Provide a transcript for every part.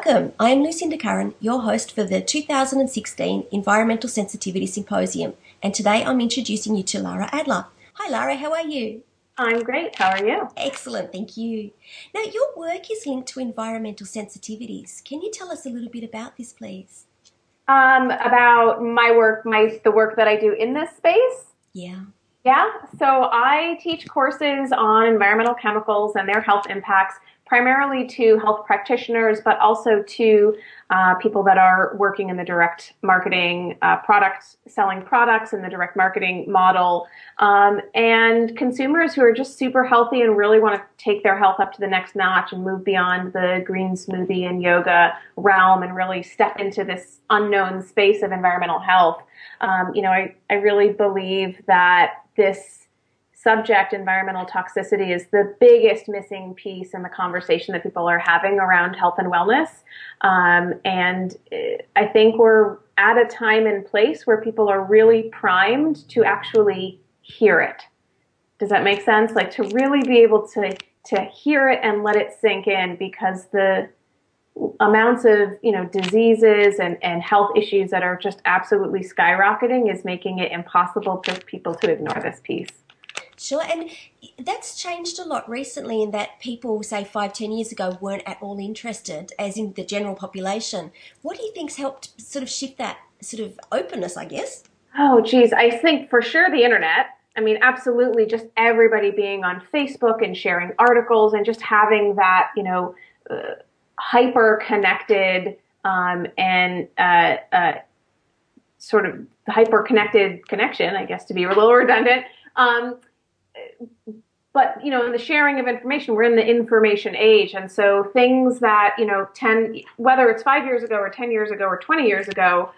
Welcome. I am Lucinda Curran, your host for the 2016 Environmental Sensitivity Symposium, and today I'm introducing you to Lara Adler. Hi Lara, how are you? I'm great. How are you? Excellent, thank you. Now, your work is linked to environmental sensitivities. Can you tell us a little bit about this, please? About my work, the work that I do in this space. Yeah. Yeah. So I teach courses on environmental chemicals and their health impacts, primarily to health practitioners, but also to people that are working in the direct marketing, selling products in the direct marketing model, and consumers who are just super healthy and really want to take their health up to the next notch and move beyond the green smoothie and yoga realm and really step into this unknown space of environmental health. I really believe that this subject, environmental toxicity, is the biggest missing piece in the conversation that people are having around health and wellness. And I think we're at a time and place where people are really primed to actually hear it. Does that make sense? Like to really be able to hear it and let it sink in, because the amounts of diseases and health issues that are just absolutely skyrocketing is making it impossible for people to ignore this piece. Sure, and that's changed a lot recently in that people, say 5-10 years ago, weren't at all interested, as in the general population. What do you think's helped sort of shift that sort of openness, I guess? Oh, geez, I think for sure the internet. I mean, absolutely, just everybody being on Facebook and sharing articles and just having that, hyper connected sort of hyper connected connection, I guess, to be a little redundant. But, in the sharing of information, we're in the information age. And so things that, whether it's 5 years ago or 10 years ago or 20 years ago,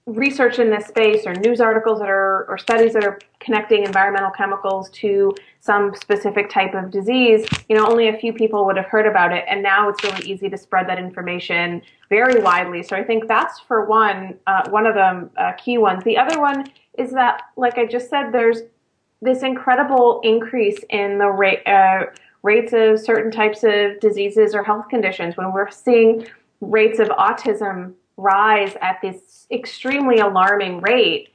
research in this space or news articles or studies that are connecting environmental chemicals to some specific type of disease, only a few people would have heard about it. And now it's really easy to spread that information very widely. So I think that's for one of the key ones. The other one is that, like I just said, there's this incredible increase in the rates of certain types of diseases or health conditions. When we're seeing rates of autism rise at this extremely alarming rate,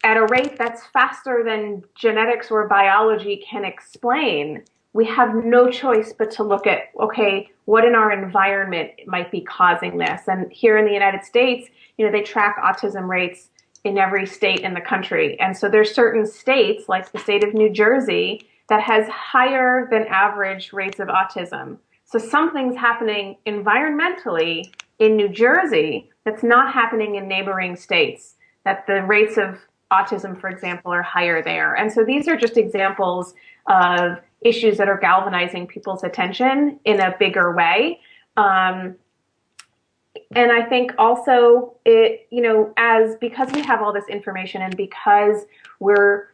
at a rate that's faster than genetics or biology can explain, we have no choice but to look at, okay, what in our environment might be causing this? And here in the United States, they track autism rates in every state in the country. And so there's certain states, like the state of New Jersey, that has higher than average rates of autism. So something's happening environmentally in New Jersey that's not happening in neighboring states, that the rates of autism, for example, are higher there. And so these are just examples of issues that are galvanizing people's attention in a bigger way. And I think also because we have all this information and because we're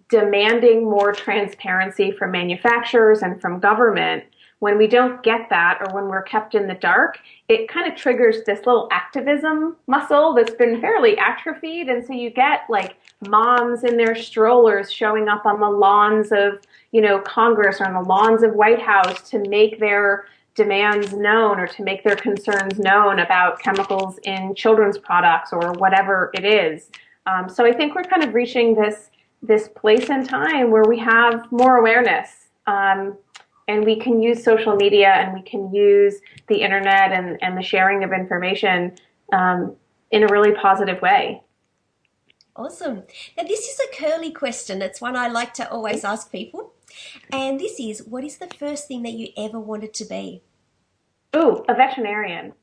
demanding more transparency from manufacturers and from government, when we don't get that or when we're kept in the dark, it kind of triggers this little activism muscle that's been fairly atrophied. And so you get like moms in their strollers showing up on the lawns of, Congress or on the lawns of White House to make their demands known or to make their concerns known about chemicals in children's products or whatever it is. So I think we're kind of reaching this place in time where we have more awareness. And we can use social media and we can use the internet and the sharing of information in a really positive way. Awesome. Now, this is a curly question. It's one I like to always ask people. And this is, what is the first thing that you ever wanted to be? Ooh, a veterinarian.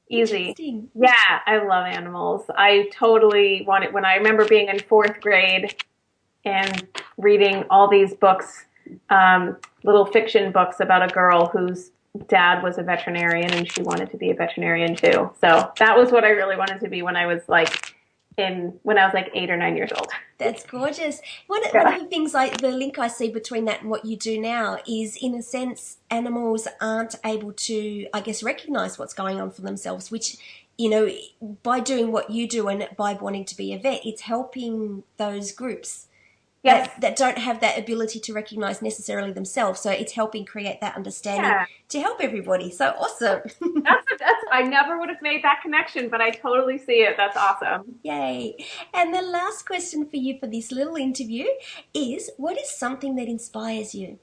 Easy. Yeah, I love animals. I totally wanted, when I remember being in 4th grade and reading all these books, little fiction books about a girl whose dad was a veterinarian and she wanted to be a veterinarian too. So that was what I really wanted to be when I was like 8 or 9 years old. That's gorgeous. One of the things, like the link I see between that and what you do now is, in a sense, animals aren't able to, I guess, recognize what's going on for themselves, which, by doing what you do and by wanting to be a vet, it's helping those groups Yes. that don't have that ability to recognize necessarily themselves. So it's helping create that understanding Yeah. to help everybody. So awesome. I never would have made that connection, but I totally see it. That's awesome. Yay. And the last question for you for this little interview is, what is something that inspires you?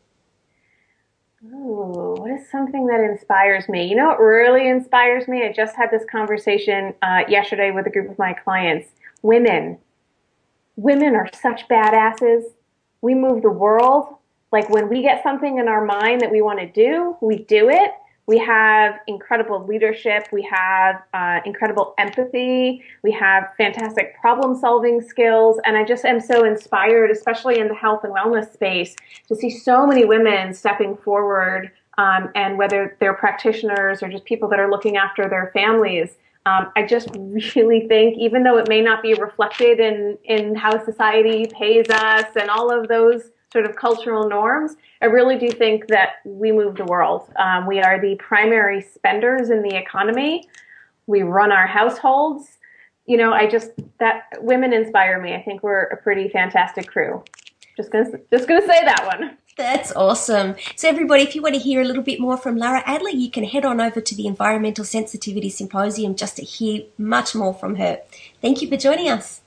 Ooh, what is something that inspires me? You know what really inspires me? I just had this conversation yesterday with a group of my clients. Women. Women are such badasses. We move the world. Like when we get something in our mind that we want to do, we do it. We have incredible leadership. We have incredible empathy. We have fantastic problem solving skills. And I just am so inspired, especially in the health and wellness space, to see so many women stepping forward, and whether they're practitioners or just people that are looking after their families. I just really think, even though it may not be reflected in how society pays us and all of those sort of cultural norms, I really do think that we move the world. We are the primary spenders in the economy. We run our households. That women inspire me. I think we're a pretty fantastic crew. Just gonna say that one. That's awesome. So everybody, if you want to hear a little bit more from Lara Adler, you can head on over to the Environmental Sensitivity Symposium just to hear much more from her. Thank you for joining us.